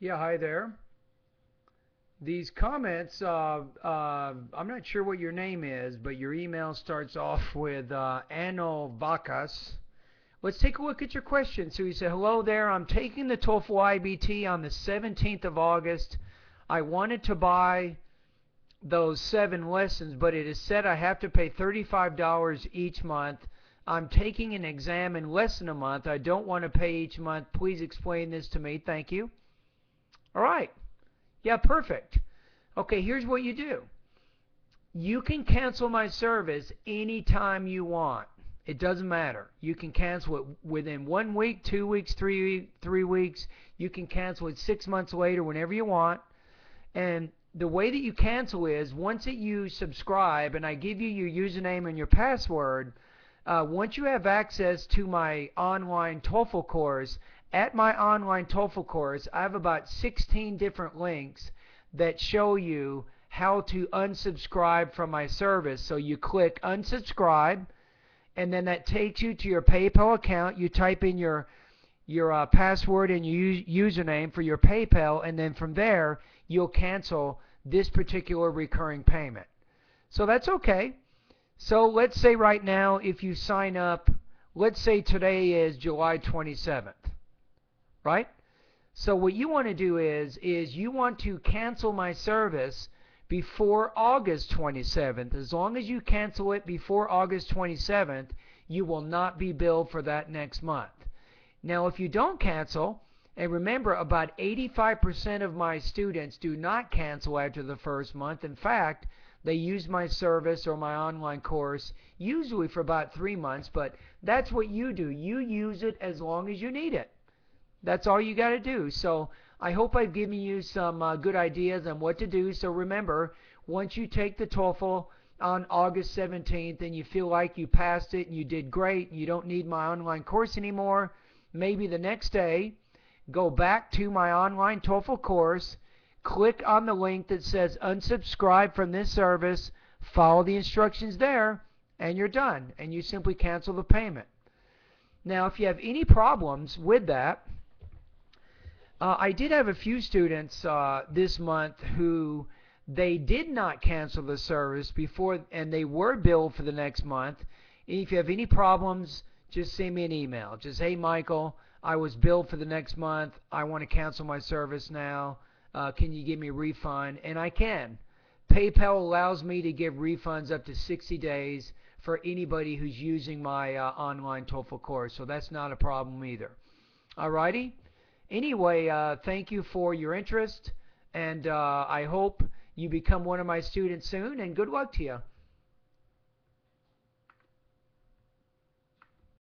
Yeah, hi there. These comments, I'm not sure what your name is, but your email starts off with Ano Vacas. Let's take a look at your question. So you say, hello there, I'm taking the TOEFL IBT on the 17th of August. I wanted to buy those 7 lessons, but it is said I have to pay $35 each month. I'm taking an exam in less than a month. I don't want to pay each month. Please explain this to me. Thank you. All right. Yeah, perfect. Okay, here's what you do. You can cancel my service anytime you want. It doesn't matter. You can cancel it within 1 week, 2 weeks, 3 weeks. You can cancel it 6 months later, whenever you want. And the way that you cancel is once that you subscribe and I give you your username and your password, once you have access to my online TOEFL course, at my online TOEFL course, I have about 16 different links that show you how to unsubscribe from my service. So you click unsubscribe, and then that takes you to your PayPal account. You type in your password and your username for your PayPal, and then from there you'll cancel this particular recurring payment. So that's okay. So let's say right now if you sign up, let's say today is July 27th, right? So what you want to do is you want to cancel my service before August 27th. As long as you cancel it before August 27th, you will not be billed for that next month. Now, if you don't cancel, and remember, about 85% of my students do not cancel after the first month. In fact, they use my service or my online course usually for about 3 months, but that's what you do. You use it as long as you need it. That's all you got to do. So I hope I've given you some good ideas on what to do. So remember, once you take the TOEFL on August 17th and you feel like you passed it and you did great and you don't need my online course anymore, maybe the next day, go back to my online TOEFL course, click on the link that says unsubscribe from this service, follow the instructions there, and you're done. And you simply cancel the payment. Now, if you have any problems with that, I did have a few students this month who they did not cancel the service before and they were billed for the next month. And if you have any problems, just send me an email. Just, hey, Michael, I was billed for the next month. I want to cancel my service now. Can you give me a refund? And I can. PayPal allows me to give refunds up to 60 days for anybody who's using my online TOEFL course. So that's not a problem either. Alrighty? Anyway, thank you for your interest, and I hope you become one of my students soon, and good luck to you.